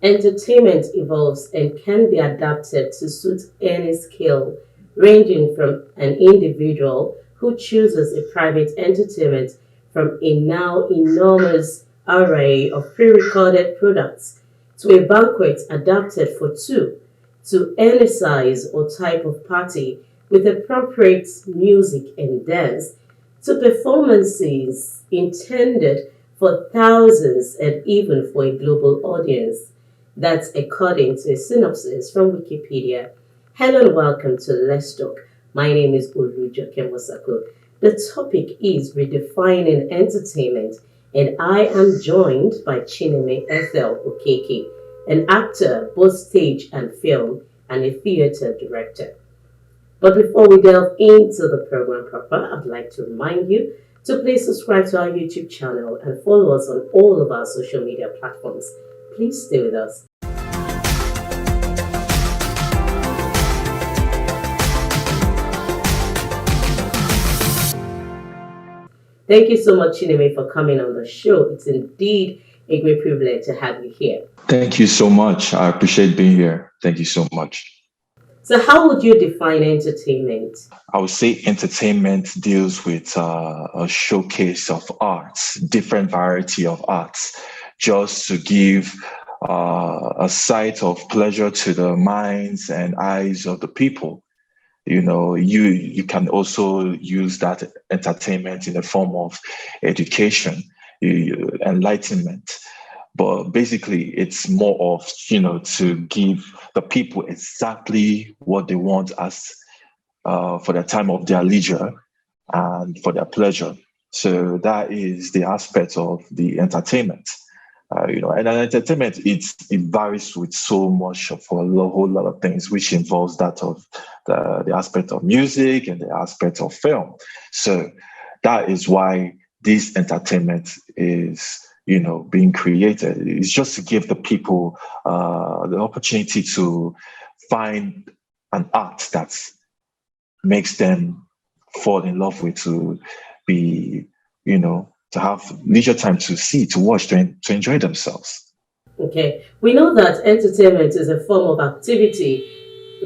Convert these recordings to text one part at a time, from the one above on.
Entertainment evolves and can be adapted to suit any skill, ranging from an individual who chooses a private entertainment from a now enormous array of pre recorded products to a banquet adapted for two, to any size or type of party with appropriate music and dance, to performances intended for thousands and even for a global audience. That's according to a synopsis from Wikipedia. Hello and welcome to Let's Talk. My name is Olujo Kemosako. The topic is redefining entertainment, and I am joined by Chineme Okeke, an actor, both stage and film, and a theatre director. But before we delve into the program proper, I'd like to remind you to please subscribe to our YouTube channel and follow us on all of our social media platforms. Please stay with us. Thank you so much, Chineme, for coming on the show. It's indeed a great privilege to have you here. Thank you so much. I appreciate being here. Thank you so much. So, how would you define entertainment? I would say entertainment deals with a showcase of arts, different variety of arts, just to give a sight of pleasure to the minds and eyes of the people. You can also use that entertainment in the form of education, enlightenment. But basically, it's more of, to give the people exactly what they want as for the time of their leisure and for their pleasure. So that is the aspect of the entertainment. And an entertainment, it varies with so much for whole lot of things, which involves that of the aspect of music and the aspect of film. So that is why this entertainment is, being created. It's just to give the people the opportunity to find an art that makes them fall in love with, to be, to have leisure time to see, to watch, to enjoy themselves. Okay, we know that entertainment is a form of activity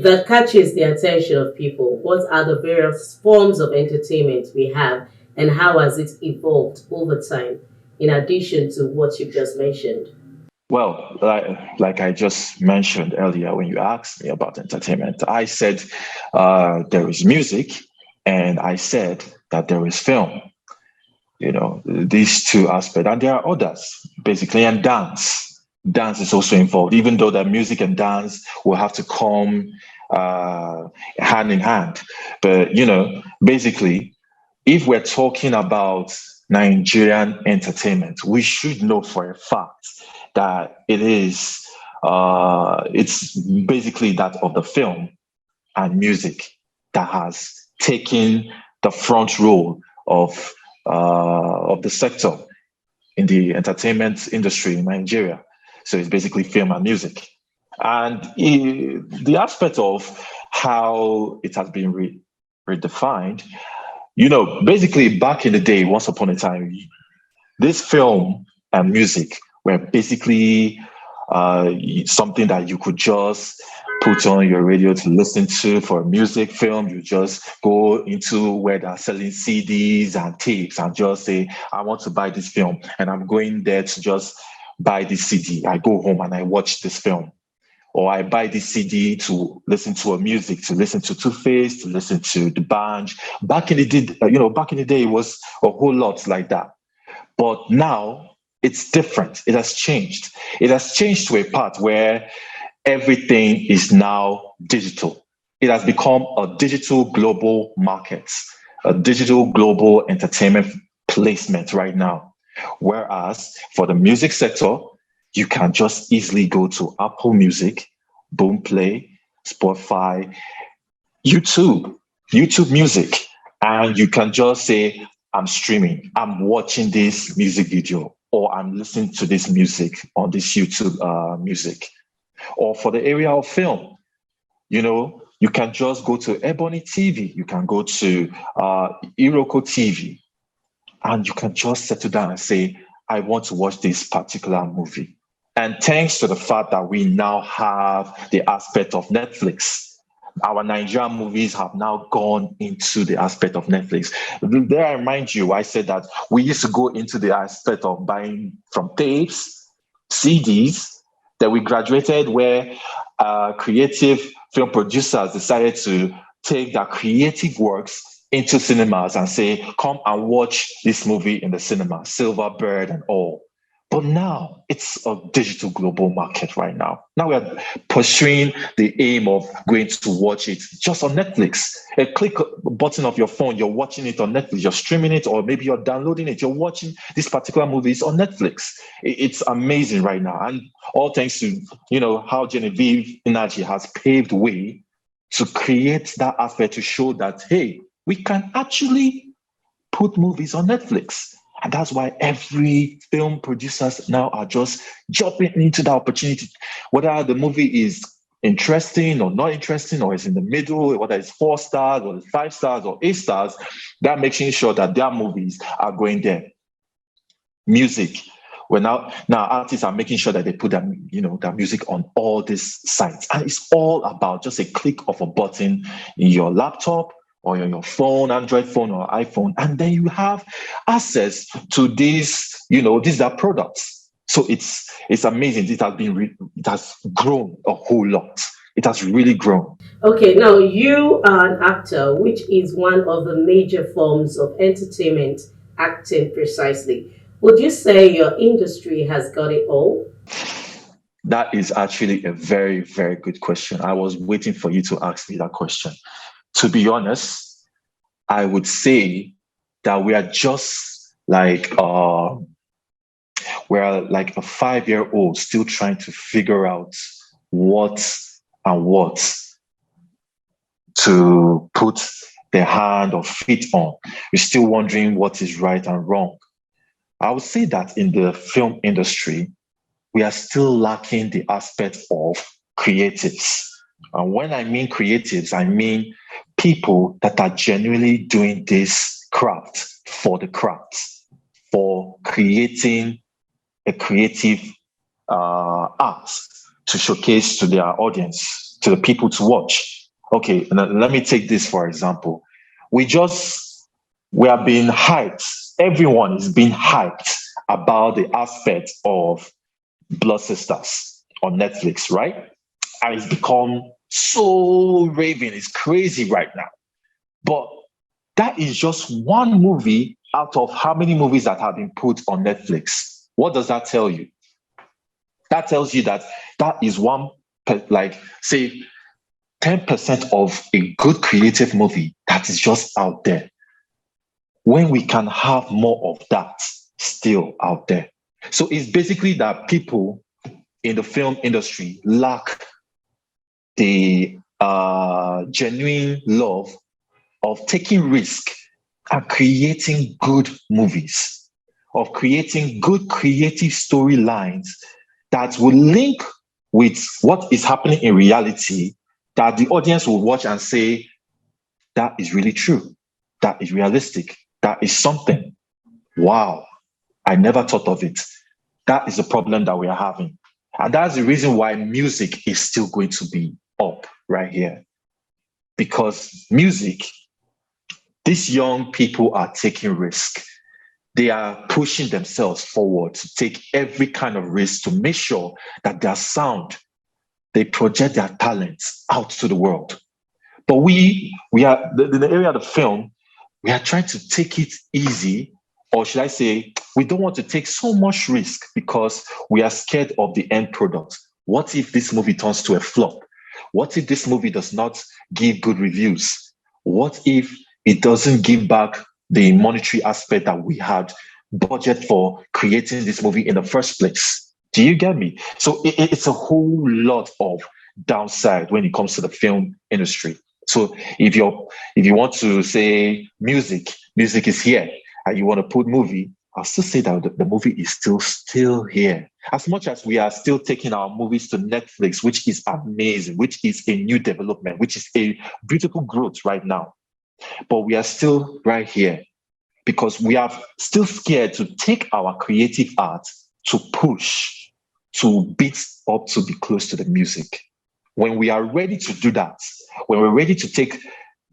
that catches the attention of people. What are the various forms of entertainment we have, and how has it evolved over time, in addition to what you've just mentioned? Well, like I just mentioned earlier, when you asked me about entertainment, I said there is music, and I said that there is film. These two aspects, and there are others, basically, and dance. Dance is also involved, even though that music and dance will have to come hand in hand. But basically, if we're talking about Nigerian entertainment, we should know for a fact that it's basically that of the film and music that has taken the front role of the sector in the entertainment industry in Nigeria. So it's basically film and music. And the aspect of how it has been redefined, basically back in the day, once upon a time, this film and music were basically something that you could just put on your radio to listen to. For a music film, you just go into where they're selling CDs and tapes and just say, I want to buy this film. And I'm going there to just buy this CD. I go home and I watch this film. Or I buy this CD to listen to a music, to listen to Two-Face, to listen to the band. Back in the day, it was a whole lot like that. But now it's different. It has changed. It has changed to a part where everything is now digital. It has become a digital global market, a digital global entertainment placement right now. Whereas for the music sector, you can just easily go to Apple Music, Boomplay, Spotify, YouTube Music, and you can just say, I'm streaming, I'm watching this music video, or I'm listening to this music on this YouTube music. Or for the area of film, you can just go to Ebony TV, you can go to Iroko TV, and you can just settle down and say, I want to watch this particular movie. And thanks to the fact that we now have the aspect of Netflix, our Nigerian movies have now gone into the aspect of Netflix. There, I remind you, I said that we used to go into the aspect of buying from tapes, CDs, that we graduated where creative film producers decided to take their creative works into cinemas and say, come and watch this movie in the cinema, Silver Bird and all. But now it's a digital global market right now. Now we are pursuing the aim of going to watch it just on Netflix. A click button of your phone, you're watching it on Netflix, you're streaming it, or maybe you're downloading it, you're watching this particular movie on Netflix. It's amazing right now. And all thanks to, how Genevieve Energy has paved way to create that aspect to show that, hey, we can actually put movies on Netflix. And that's why every film producers now are just jumping into the opportunity, whether the movie is interesting or not interesting, or is in the middle, whether it's 4 stars or 5 stars or 8 stars, they're making sure that their movies are going there. Music. Well, now artists are making sure that they put their music on all these sites. And it's all about just a click of a button in your laptop or your phone, Android phone or iPhone, and then you have access to these are products. So it's amazing. It has grown a whole lot. It has really grown. Okay, now you are an actor, which is one of the major forms of entertainment, acting precisely. Would you say your industry has got it all? That is actually a very, very good question. I was waiting for you to ask me that question. To be honest, I would say that we are just like we're like a 5-year-old still trying to figure out what to put their hand or feet on. We're still wondering what is right and wrong. I would say that in the film industry, we are still lacking the aspect of creatives. And when I mean creatives, I mean people that are genuinely doing this craft for the craft, for creating a creative art to showcase to their audience, to the people to watch. Okay, let me take this for example. We are being hyped. Everyone is being hyped about the aspect of Blood Sisters on Netflix, right? And it's become so raving. It's crazy right now. But that is just one movie out of how many movies that have been put on Netflix. What does that tell you? That tells you that that is like, say, 10% of a good creative movie that is just out there. When we can have more of that still out there. So it's basically that people in the film industry lack the genuine love of taking risk and creating good movies, of creating good creative storylines that will link with what is happening in reality, that the audience will watch and say, that is really true, that is realistic, that is something. Wow, I never thought of it. That is the problem that we are having. And that's the reason why music is still going to be up right here. Because music, these young people are taking risk. They are pushing themselves forward to take every kind of risk to make sure that their sound, they project their talents out to the world. But we are, in the area of the film, we are trying to take it easy, or should I say, we don't want to take so much risk because we are scared of the end product. What if this movie turns to a flop? What if this movie does not give good reviews? What if it doesn't give back the monetary aspect that we had budget for creating this movie in the first place? Do you get me? So it's a whole lot of downside when it comes to the film industry. So if you want to say music is here, and you want to put movie, I'll still say that the movie is still here. As much as we are still taking our movies to Netflix, which is amazing, which is a new development, which is a beautiful growth right now. But we are still right here because we are still scared to take our creative art to push, to beats up to be close to the music. When we are ready to do that, when we're ready to take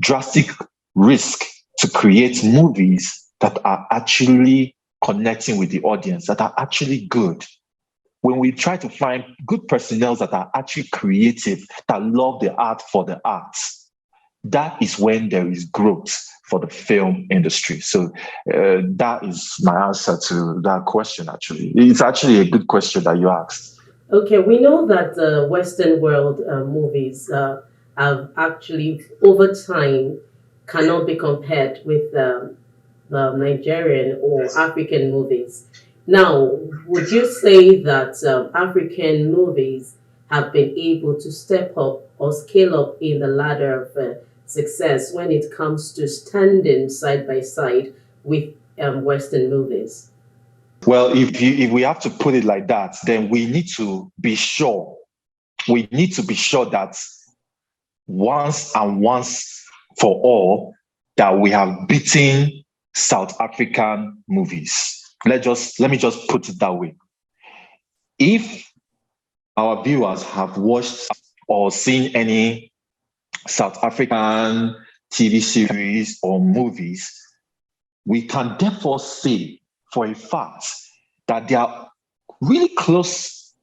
drastic risk to create movies that are actually connecting with the audience, that are actually good, when we try to find good personnel that are actually creative, that love the art for the arts, that is when there is growth for the film industry. So that is my answer to that question, actually. It's actually a good question that you asked. Okay, we know that the Western world movies have actually, over time, cannot be compared with the Nigerian or African movies. Now, would you say that African movies have been able to step up or scale up in the ladder of success when it comes to standing side by side with Western movies? Well, if we have to put it like that, then we need to be sure. We need to be sure that once for all, that we have beaten South African movies. Let me just put it that way. If our viewers have watched or seen any South African TV series or movies, we can therefore say for a fact that they are really close,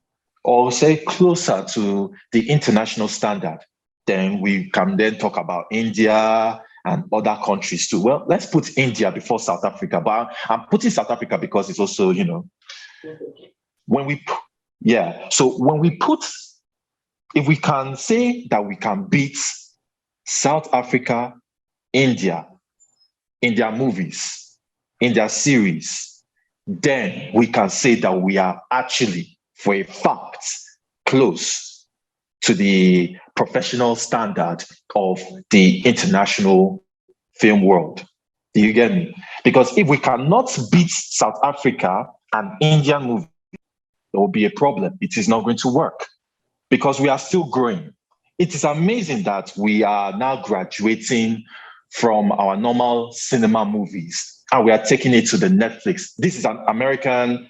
or say closer to the international standard. Then we can then talk about India and other countries too. Well, let's put India before South Africa, but I'm putting South Africa because it's also, when we, yeah. So when we put, if we can say that we can beat South Africa, India in their movies, in their series, then we can say that we are actually, for a fact, close to the professional standard of the international film world. Do you get me? Because if we cannot beat South Africa and Indian movies, there will be a problem. It is not going to work because we are still growing. It is amazing that we are now graduating from our normal cinema movies and we are taking it to the Netflix. This is an American,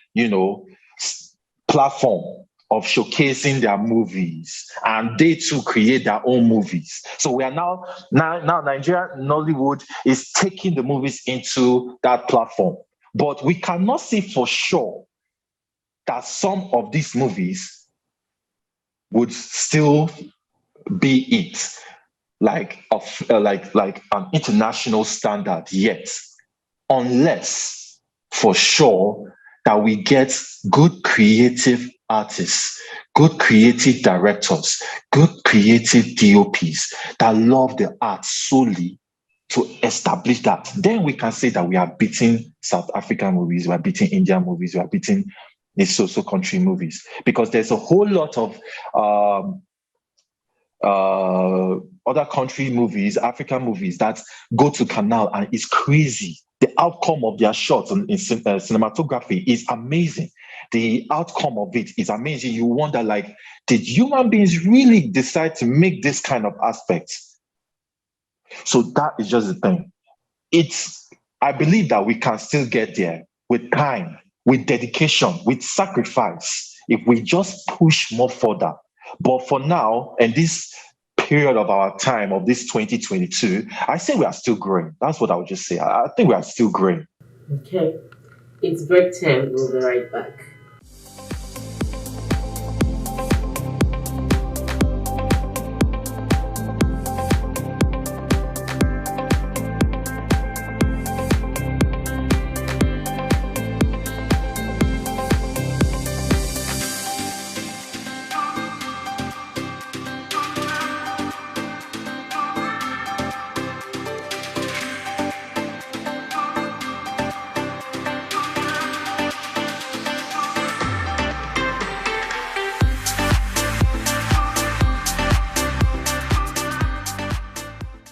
platform of showcasing their movies, and they too create their own movies. So we are now Nigeria, Nollywood is taking the movies into that platform. But we cannot say for sure that some of these movies would still be it, like an international standard yet, unless for sure that we get good creative artists, good creative directors, good creative DOPs that love the art solely to establish that. Then we can say that we are beating South African movies, we are beating Indian movies, we are beating these social country movies, because there's a whole lot of other country movies, African movies that go to Canal, and it's crazy. The outcome of their shots in cinematography is amazing. The outcome of it is amazing. You wonder, like, did human beings really decide to make this kind of aspects? So that is just the thing. I believe that we can still get there with time, with dedication, with sacrifice, if we just push more further. But for now, and this period of our time of this 2022, I say we are still growing. That's what I would just say. I think we are still growing. Okay, it's break time. We'll be right back.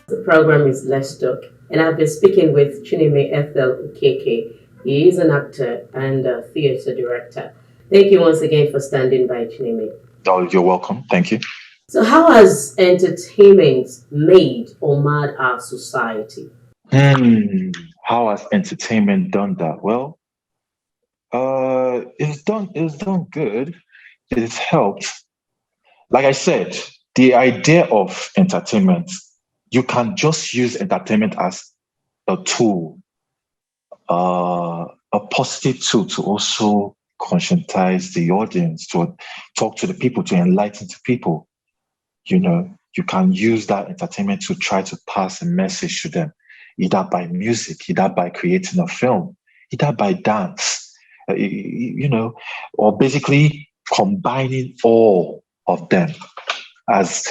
The program is Let's Talk, and I've been speaking with Chineme Okeke. He is an actor and a theatre director. Thank you once again for standing by, Chineme. Oh, you're welcome. Thank you. So, how has entertainment made or marred our society? How has entertainment done that? Well, it's done good. it has helped. Like I said, the idea of entertainment, you can just use entertainment as a tool, a positive tool to also conscientize the audience, to talk to the people, to enlighten the people. You can use that entertainment to try to pass a message to them, either by music, either by creating a film, either by dance, or basically combining all of them as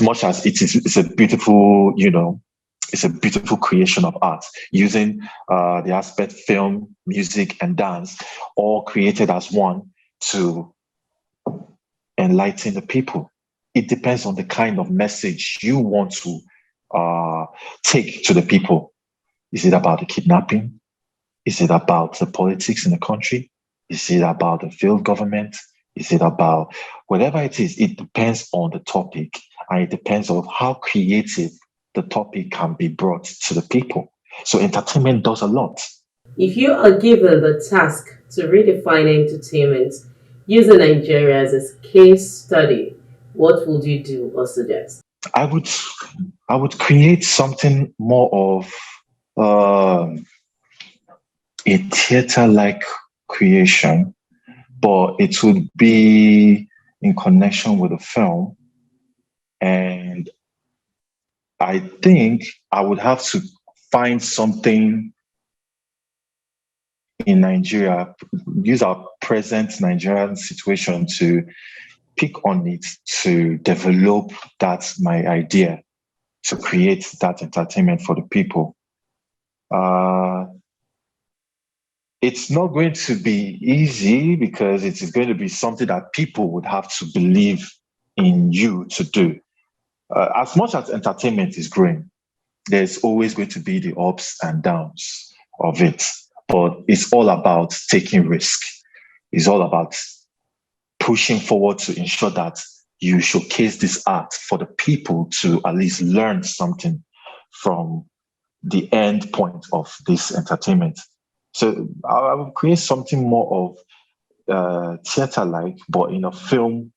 much as it's a beautiful, it's a beautiful creation of art using the aspect film, music, and dance, all created as one to enlighten the people. It depends on the kind of message you want to take to the people. Is it about the kidnapping? Is it about the politics in the country? Is it about the failed government? Is it about whatever it is? It depends on the topic, and it depends on how creative the topic can be brought to the people. So entertainment does a lot. If you are given the task to redefine entertainment using Nigeria as a case study, what would you do or suggest? I would I would create something more of a theater-like creation, but it would be in connection with a film. And I think I would have to find something in Nigeria, use our present Nigerian situation to pick on it, to develop that my idea, to create that entertainment for the people. Uh, it's not going to be easy because it is going to be something that people would have to believe in you to do. As much as entertainment is growing, there's always going to be the ups and downs of it. But it's all about taking risk. It's all about pushing forward to ensure that you showcase this art for the people to at least learn something from the end point of this entertainment. So I will create something more of theater-like, but in a film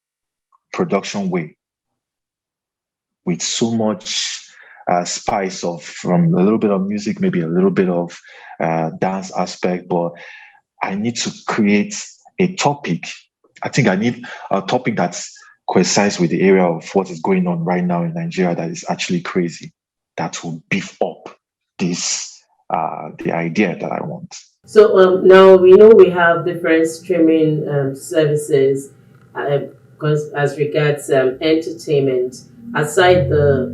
production way, with so much spice of from a little bit of music, maybe a little bit of dance aspect. But I need to create a topic. I think I need a topic that's coincides with the area of what is going on right now in Nigeria that is actually crazy, that will beef up this the idea that I want. So now we know we have different streaming services because as regards entertainment, aside the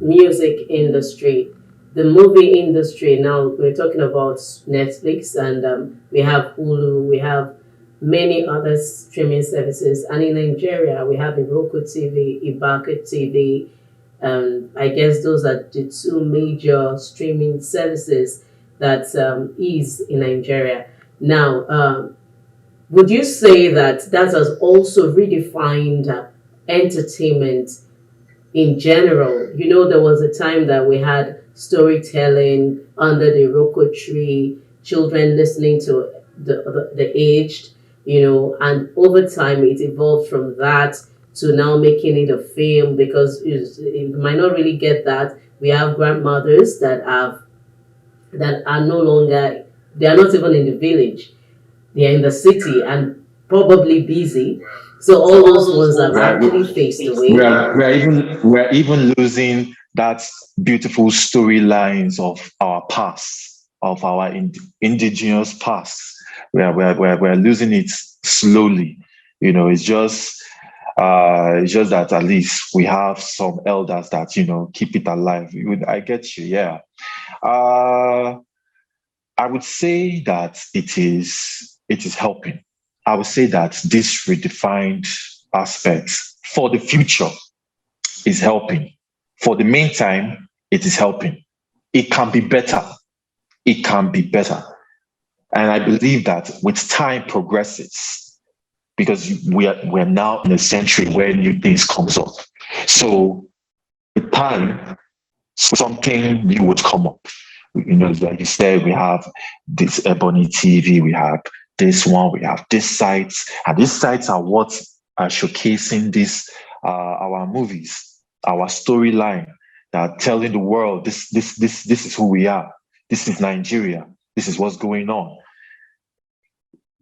music industry, the movie industry. Now we're talking about Netflix, and we have Hulu, we have many other streaming services, and in Nigeria we have Iroko TV, Ibaka TV. I guess those are the two major streaming services that is in Nigeria. Now, would you say that that has also redefined entertainment in general? You know, there was a time that we had storytelling under the Roko tree, children listening to the aged, and over time it evolved from that to now making it a film because you might not really get that. We have grandmothers that are no longer, they are not even in the village, they are in the city and probably busy. So all those ones have actually faced away. We're even losing that beautiful storylines of our past, of our indigenous past. We're losing it slowly. It's just that at least we have some elders that keep it alive. I get you, yeah. Uh, I would say that it is helping. I would say that this redefined aspect for the future is helping. For the meantime, it is helping. It can be better. It can be better. And I believe that with time progresses, because we're now in a century where new things comes up. So with time, something new would come up. Like you said, we have this Ebony TV, we have this one, we have these sites, and these sites are what are showcasing this, our movies, our storyline, that are telling the world this is who we are. This is Nigeria. This is what's going on.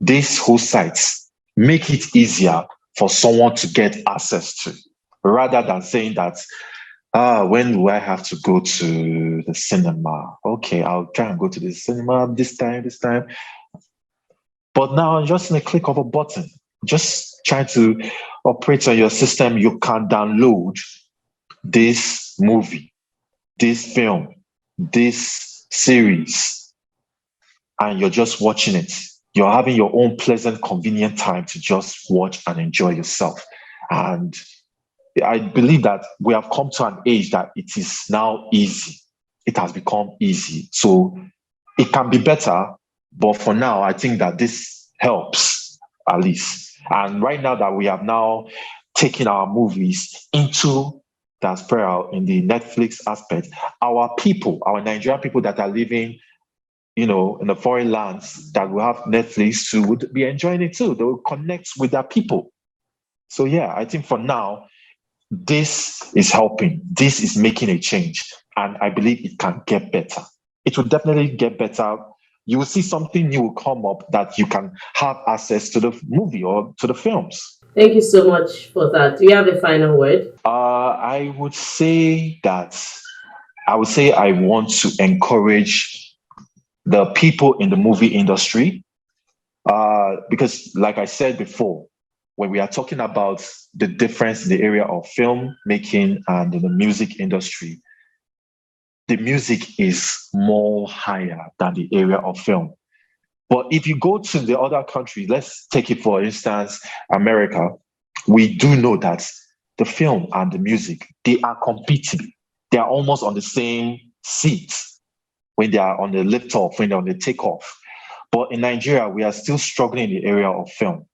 These whole sites make it easier for someone to get access to, rather than saying that, when do I have to go to the cinema? Okay, I'll try and go to the cinema this time. But now, just in a click of a button, just trying to operate on your system, you can download this movie, this film, this series, and you're just watching it. You're having your own pleasant, convenient time to just watch and enjoy yourself. And I believe that we have come to an age that it is now easy. It has become easy. So it can be better, but for now, I think that this helps at least. And right now that we have now taken our movies into diaspora in the Netflix aspect, our people, our Nigerian people that are living, in the foreign lands that will have Netflix too would be enjoying it too. They will connect with their people. So yeah, I think for now, this is helping. This is making a change. And I believe it can get better. It will definitely get better. You will see something new will come up that you can have access to the movie or to the films. Thank you so much for that. Do you have a final word? I would say I want to encourage the people in the movie industry, because like I said before, when we are talking about the difference in the area of film making and the music industry, the music is more higher than the area of film. But if you go to the other countries, let's take it for instance, America, we do know that the film and the music, they are competing. They are almost on the same seat when they are on the lift off, when they're on the takeoff. But in Nigeria, we are still struggling in the area of film.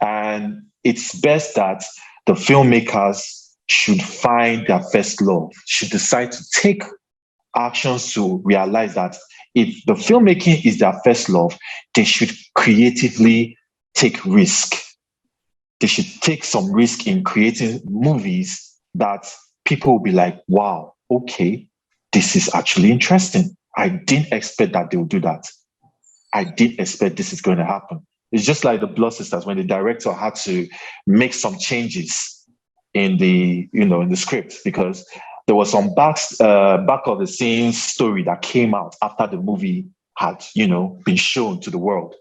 And it's best that the filmmakers should find their first love, should decide to take actions to realize that if the filmmaking is their first love, they should creatively take risk. They should take some risk in creating movies that people will be like, wow, okay, this is actually interesting. I didn't expect that they would do that. I didn't expect this is going to happen. It's just like the Blood Sisters when the director had to make some changes in the script because there was some back of the scenes story that came out after the movie had been shown to the world,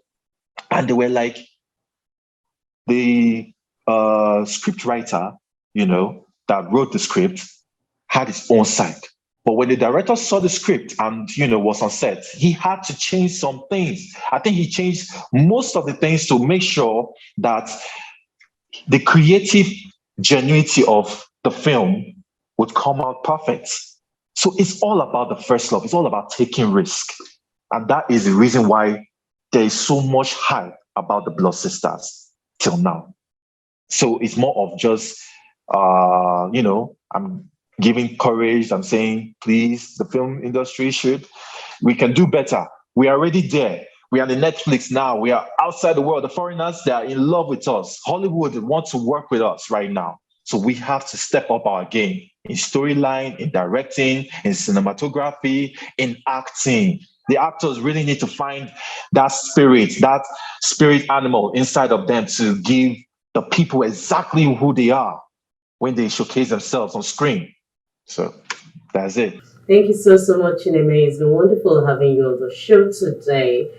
and they were like, the script writer that wrote the script had his own side. But when the director saw the script and was on set, he had to change some things. I think he changed most of the things to make sure that the creative genuinity of the film would come out perfect. So it's all about the first love. It's all about taking risk. And that is the reason why there is so much hype about the Blood Sisters till now. So it's more of just, I'm giving courage. I'm saying, please, the film industry we can do better. We are already there. We are on Netflix now. We are outside the world. The foreigners, they are in love with us. Hollywood wants to work with us right now. So we have to step up our game in storyline, in directing, in cinematography, in acting. The actors really need to find that spirit animal inside of them to give the people exactly who they are when they showcase themselves on screen. So that's it. Thank you so much, Chineme. It's been wonderful having you on the show today.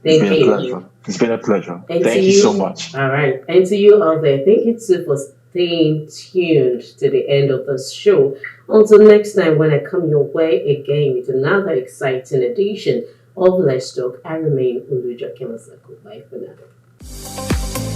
It's Thank been a you. pleasure. It's been a pleasure. And Thank you so much. All right. And to you out there, thank you too for staying tuned to the end of this show. Until next time, when I come your way again with another exciting edition of Let's Talk, I remain Uluja Kemasako. Bye for now.